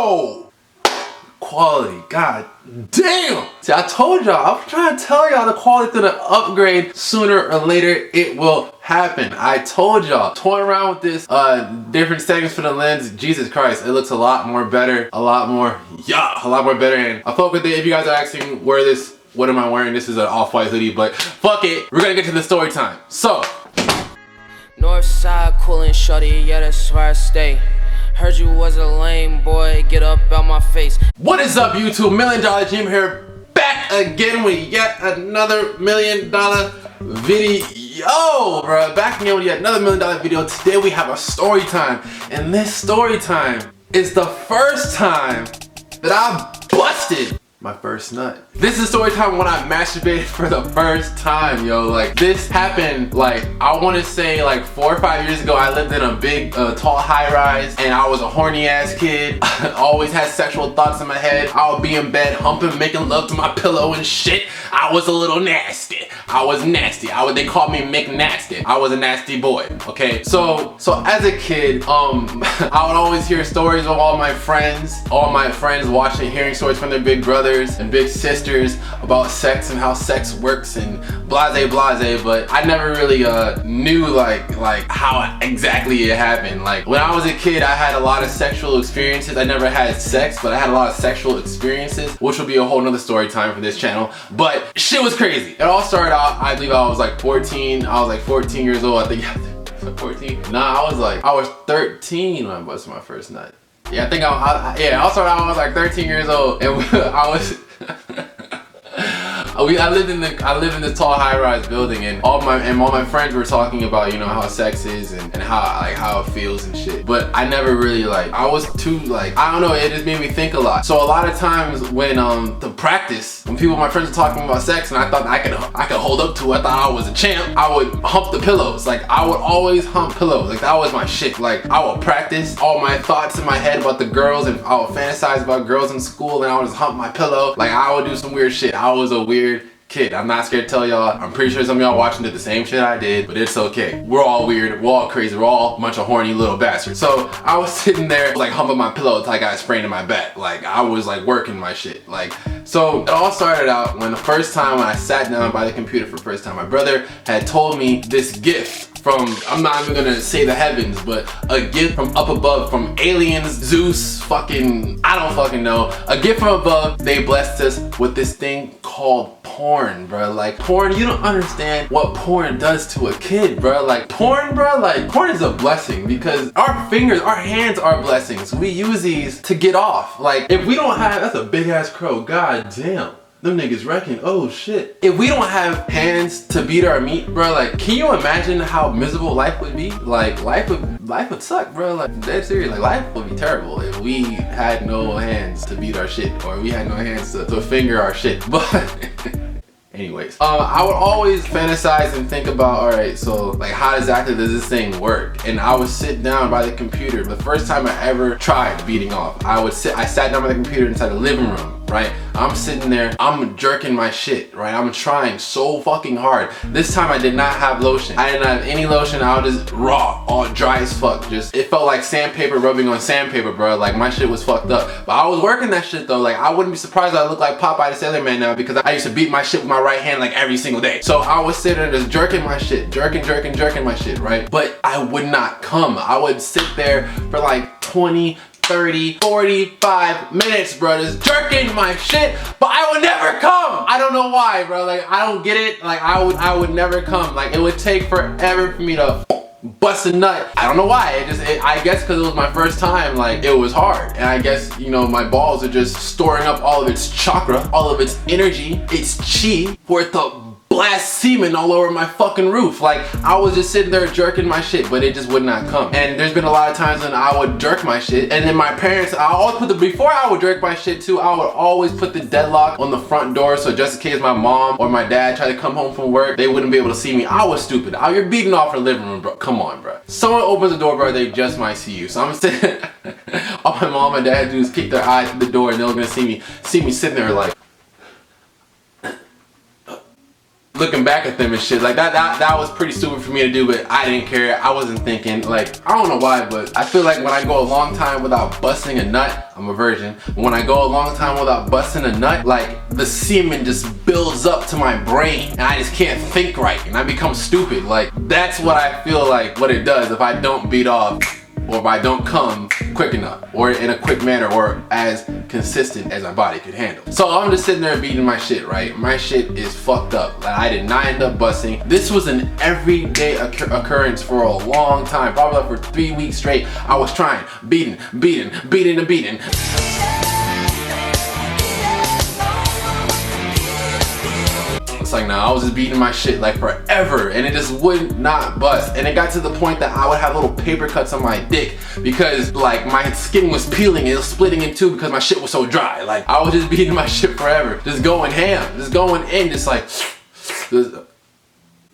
Yo! Quality, god damn! See, I told y'all, I'm trying to tell y'all the quality's gonna upgrade sooner or later. It will happen. I told y'all. Toying around with this different settings for the lens. Jesus Christ, it looks a lot more better, a lot more better. And I fuck with it. If you guys are asking what am I wearing? This is an off-white hoodie, but fuck it. We're gonna get to the story time. So, North side coolin' shorty, yeah, that's where I stay. Heard you was a lame boy, get up out my face. What is up, YouTube? MillionDollarDream here, back again with yet another $1 million video, bro. Back again with yet another $1 million video. Today we have a story time, and this story time is the first time that I busted my first nut. This is story time when I masturbated for the first time, yo. Like, this happened, like, I want to say like 4 or 5 years ago. I lived in a big, tall high-rise, and I was a horny-ass kid. I always had sexual thoughts in my head. I would be in bed humping, making love to my pillow and shit. I was a little nasty. I was nasty. They called me McNasty. I was a nasty boy, okay? So as a kid, I would always hear stories of all my friends hearing stories from their big brothers and big sisters about sex and how sex works and blase, but I never really knew like how exactly it happened. Like, when I was a kid, I had a lot of sexual experiences. I never had sex, but I had a lot of sexual experiences, which will be a whole nother story time for this channel. But shit was crazy. It all started out, I believe I was like 14. I was like 14 years old, I think. 14? Nah, I was 13 when I busted my first nut. Yeah, I think I started out, I was like 13 years old, and I lived in this tall high-rise building, and all my friends were talking about, you know, how sex is and how it feels and shit. But I never really, like, I was too, like, I don't know, it just made me think a lot. So a lot of times when my friends were talking about sex and I thought I could hold up to it, I thought I was a champ, I would hump the pillows. Like, I would always hump pillows. Like, that was my shit. Like, I would practice all my thoughts in my head about the girls, and I would fantasize about girls in school, and I would just hump my pillow. Like, I would do some weird shit. I was a weird kid. I'm not scared to tell y'all. I'm pretty sure some of y'all watching did the same shit I did, but it's okay. We're all weird, we're all crazy, we're all a bunch of horny little bastards. So I was sitting there like humping my pillow until I got sprained in my back. Like, I was like working my shit. Like, so it all started out when I sat down by the computer for the first time. My brother had told me this gift from, I'm not even gonna say the heavens, but a gift from up above, from aliens, Zeus, fucking, I don't fucking know. A gift from above. They blessed us with this thing called porn, bro. Like, porn, you don't understand what porn does to a kid, bro. Like, porn, bro, like, porn is a blessing because our hands are blessings. We use these to get off. Like, if we don't have, that's a big ass crow, god damn. Them niggas wrecking, oh shit. If we don't have hands to beat our meat, bro, like, can you imagine how miserable life would be? Like, life would suck, bro. Like, dead serious, like, life would be terrible if we had no hands to beat our shit, or we had no hands to finger our shit. But anyways, I would always fantasize and think about, all right, so like, how exactly does this thing work? And I would sit down by the computer. The first time I ever tried beating off, I sat down by the computer inside the living room, right? I'm sitting there, I'm jerking my shit, right? I'm trying so fucking hard. This time I did not have lotion. I didn't have any lotion. I was just raw, all dry as fuck. Just, it felt like sandpaper rubbing on sandpaper, bro. Like, my shit was fucked up. But I was working that shit though. Like, I wouldn't be surprised if I look like Popeye the Sailor Man now, because I used to beat my shit with my right hand like every single day. So I was sitting there just jerking my shit, jerking my shit, right? But I would not come. I would sit there for like 20, 30, 45 minutes, bro, just jerking my shit, but I would never come. I don't know why, bro. Like, I don't get it. Like, I would never come. Like, it would take forever for me to bust a nut. I don't know why. I guess because it was my first time, like, it was hard. And I guess, you know, my balls are just storing up all of its chakra, all of its energy, its chi, for it to blast semen all over my fucking roof. Like, I was just sitting there jerking my shit, but it just would not come. And there's been a lot of times when I would jerk my shit, and then my parents, before I would jerk my shit too, I would always put the deadlock on the front door, so just in case my mom or my dad tried to come home from work, they wouldn't be able to see me. I was stupid. You're beating off in the living room, bro. Come on, bro. Someone opens the door, bro, they just might see you. So I'm sitting, all my mom and dad do is kick their eyes at the door, and they're gonna see me sitting there like, looking back at them and shit. Like that was pretty stupid for me to do, but I didn't care. I wasn't thinking. Like, I don't know why, but I feel like when I go a long time without busting a nut, I'm a virgin. When I go a long time without busting a nut, like the semen just builds up to my brain and I just can't think right and I become stupid. Like, that's what I feel like what it does if I don't beat off, or if I don't come quick enough, or in a quick manner, or as consistent as my body could handle. So I'm just sitting there beating my shit, right? My shit is fucked up. Like, I did not end up busting. This was an everyday occurrence for a long time, probably like for 3 weeks straight. I was trying, beating. It's like, nah, I was just beating my shit like forever and it just would not bust. And it got to the point that I would have little paper cuts on my dick because like my skin was peeling and it was splitting in two because my shit was so dry. Like, I was just beating my shit forever. Just going ham, just going in, just like,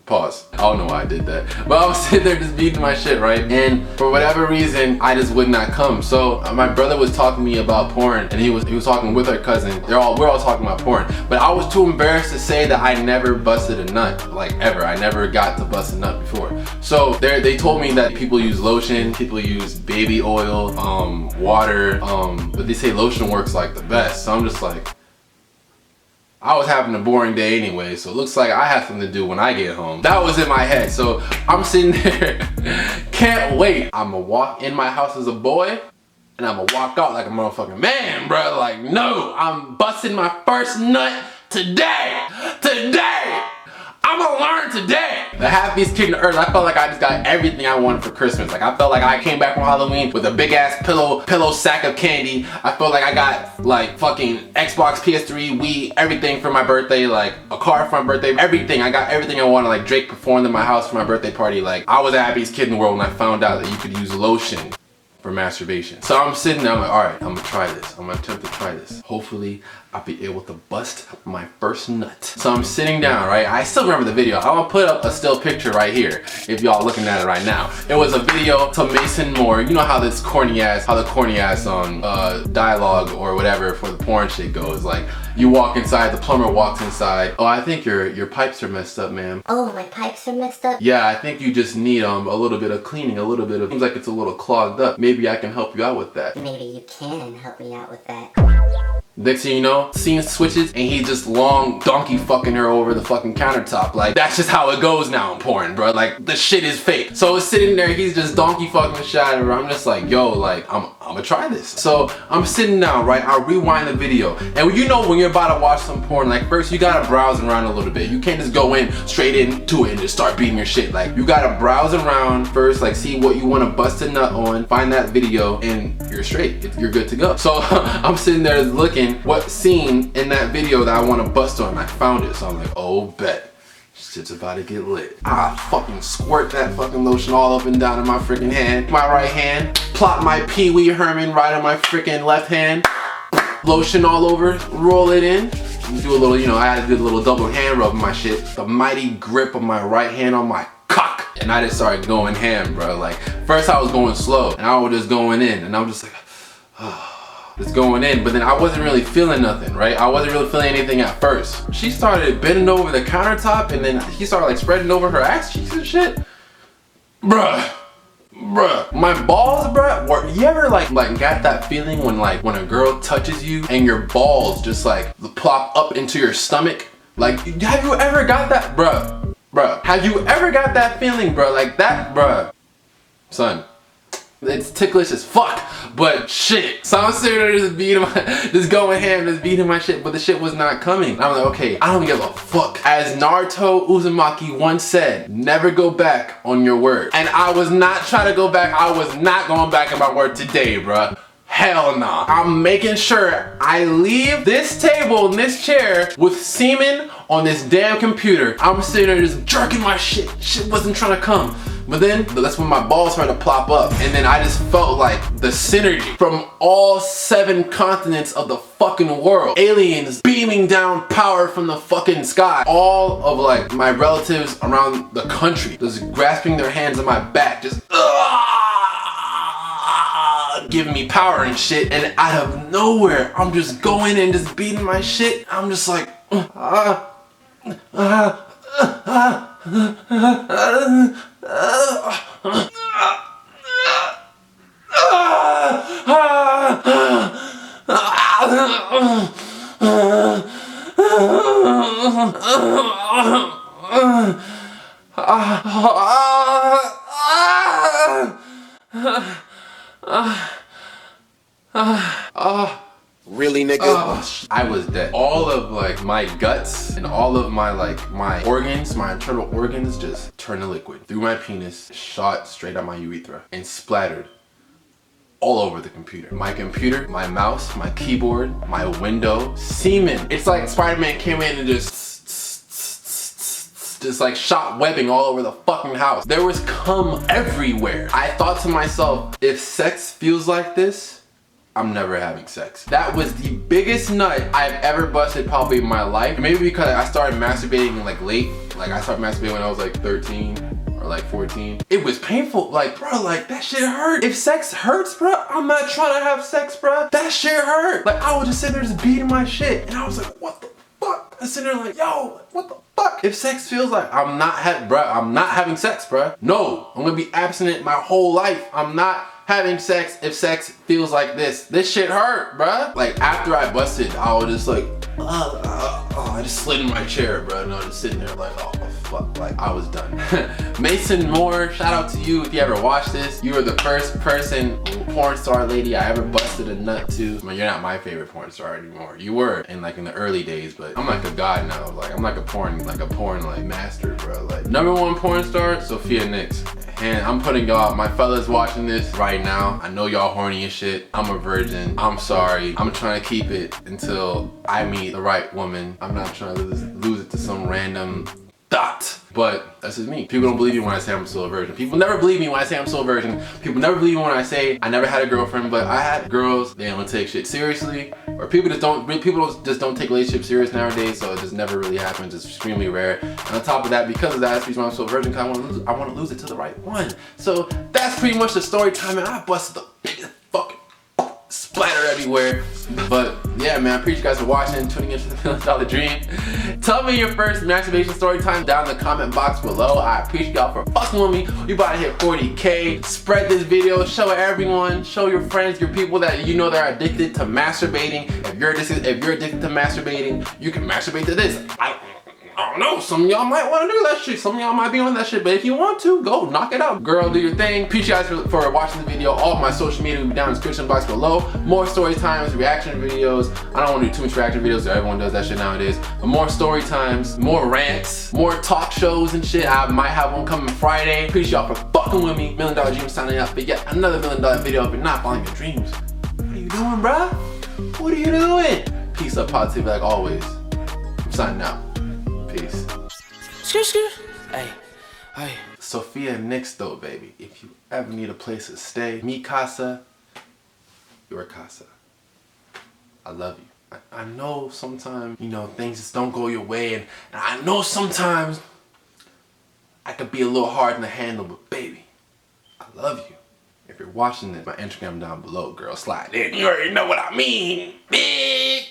pause. I don't know why I did that. But I was sitting there just beating my shit, right? And for whatever reason, I just would not come. So my brother was talking to me about porn and he was talking with our cousin. We're all talking about porn. But I was too embarrassed to say that I never busted a nut, like ever. I never got to bust a nut before. So they told me that people use lotion, people use baby oil, water, but they say lotion works like the best. So I'm just like, I was having a boring day anyway, so it looks like I have something to do when I get home. That was in my head, so I'm sitting there, can't wait. I'm gonna walk in my house as a boy, and I'm gonna walk out like a motherfucking man, bro. Like, no, I'm busting my first nut today. I'm gonna learn today. The happiest kid on earth. I felt like I just got everything I wanted for Christmas. Like, I felt like I came back from Halloween with a big ass pillow sack of candy. I felt like I got like fucking Xbox, PS3, Wii, everything for my birthday. Like a car for my birthday, everything. I got everything I wanted. Like, Drake performed in my house for my birthday party. Like, I was the happiest kid in the world when I found out that you could use lotion for masturbation. So I'm sitting there, I'm like, all right, I'm gonna try this. I'm gonna attempt to try this. Hopefully I'll be able to bust my first nut. So I'm sitting down, right? I still remember the video. I'm gonna put up a still picture right here if y'all looking at it right now. It was a video to Mason Moore. You know how the corny ass dialogue or whatever for the porn shit goes. Like, you walk inside, the plumber walks inside. Oh, I think your pipes are messed up, ma'am. Oh, my pipes are messed up? Yeah, I think you just need a little bit of cleaning, seems like it's a little clogged up. Maybe I can help you out with that. Maybe you can help me out with that. Next thing you know, scene switches and he's just long donkey fucking her over the fucking countertop. Like, that's just how it goes now in porn, bro. Like, the shit is fake. So it's sitting there, he's just donkey fucking the shit out of her. I'm just like, yo, like, I'm gonna try this. So I'm sitting down, right? I rewind the video. And you know when you're about to watch some porn, like, first you gotta browse around a little bit. You can't just go in straight into it and just start beating your shit. Like, you gotta browse around first, like, see what you wanna bust a nut on, find that video, and you're straight. You're good to go. So I'm sitting there looking what scene in that video that I want to bust on. I found it, so I'm like, oh, bet shit's about to get lit. I fucking squirt that fucking lotion all up and down in my freaking hand, my right hand, plop my Pee Wee Herman right on my freaking left hand, lotion all over, roll it in, do a little, you know, I had to do a little double hand rub in my shit, the mighty grip of my right hand on my cock, and I just started going ham, bro. Like, first I was going slow and I was just going in, and I'm just like, oh. It's going in, but then I wasn't really feeling nothing, right? I wasn't really feeling anything at first. She started bending over the countertop and then he started like spreading over her ass cheeks and shit. Bruh. My balls, bruh. You ever like got that feeling when a girl touches you and your balls just like plop up into your stomach? Like, have you ever got that, bruh? Have you ever got that feeling, bruh? Like that, bruh? Son. It's ticklish as fuck, but shit. So I'm sitting there just going ham, just beating my shit, but the shit was not coming. I'm like, okay, I don't give a fuck. As Naruto Uzumaki once said, never go back on your word. And I was not trying to go back. I was not going back on my word today, bruh. Hell nah. I'm making sure I leave this table and this chair with semen on this damn computer. I'm sitting there just jerking my shit. Shit wasn't trying to come. But then, that's when my balls started to plop up. And then I just felt like the synergy from all 7 continents of the fucking world. Aliens beaming down power from the fucking sky. All of like my relatives around the country just grasping their hands on my back. Just giving me power and shit. And out of nowhere, I'm just going and just beating my shit. I'm just like, Really, nigga? I was dead. All of like my guts and all of my my organs, my internal organs just turned to liquid. Through my penis, shot straight out my urethra and splattered all over the computer. My computer, my mouse, my keyboard, my window, semen. It's like Spider-Man came in and just like shot webbing all over the fucking house. There was cum everywhere. I thought to myself, if sex feels like this, I'm never having sex. That was the biggest nut I've ever busted probably in my life. Maybe because I started masturbating like late. Like I started masturbating when I was like 13 or like 14. It was painful. Like, bro, like that shit hurt. If sex hurts, bro, I'm not trying to have sex, bro. That shit hurt. Like I was just sitting there just beating my shit. And I was like, what the fuck? I was sitting there like, yo, what the fuck? If sex feels like I'm not having sex, bro. No, I'm gonna be abstinent my whole life. I'm not having sex if sex feels like this. This shit hurt, bruh. Like after I busted, I was just like, I just slid in my chair, bro. And I was just sitting there like, oh fuck, like I was done. Mason Moore, shout out to you if you ever watched this. You were the first person, porn star lady I ever busted a nut to. I mean, you're not my favorite porn star anymore. You were in the early days, but I'm like a god now. Like I'm like a porn master, bro. Like #1 porn star, Sophia Nix. And I'm putting y'all, my fellas watching this right now, I know y'all horny as shit. I'm a virgin. I'm sorry. I'm trying to keep it until I meet the right woman. I'm not trying to lose it to some random dot. But that's just me. People don't believe me when I say I'm still a virgin. People never believe me when I say I'm still a virgin. People never believe me when I say I never had a girlfriend, but I had girls. They don't take shit seriously. Or people just don't take relationships serious nowadays, so it just never really happens. It's extremely rare. And on top of that, because of that, that's the reason why I'm still a virgin, because I want to lose it to the right one. So that's pretty much the story time, and I busted the biggest fucking splatter everywhere. But yeah, man, I appreciate you guys for watching, tuning into the MillionDollarDream. Tell me your first masturbation story time down in the comment box below. I appreciate y'all for fucking with me. We about to hit 40K. Spread this video, show everyone, show your friends, your people that you know that are addicted to masturbating. If you're addicted to masturbating, you can masturbate to this. I don't know, some of y'all might want to do that shit. Some of y'all might be on that shit, but if you want to, go knock it out. Girl, do your thing. Appreciate you guys for watching the video. All of my social media will be down in the description box below. More story times, reaction videos. I don't want to do too much reaction videos, so everyone does that shit nowadays. But more story times, more rants, more talk shows and shit. I might have one coming Friday. Appreciate y'all for fucking with me. MillionDollarDream signing up for yet another $1 million video. If you're not following your dreams, what are you doing, bruh? What are you doing? Peace up, positive like always. I'm signing out. Peace. Hey. Sophia Nix though, baby. If you ever need a place to stay, mi casa, your casa. I love you. I know sometimes, you know, things just don't go your way, and I know sometimes I could be a little hard to handle, but baby, I love you. If you're watching this, my Instagram down below, girl, slide in. You already know what I mean. Big.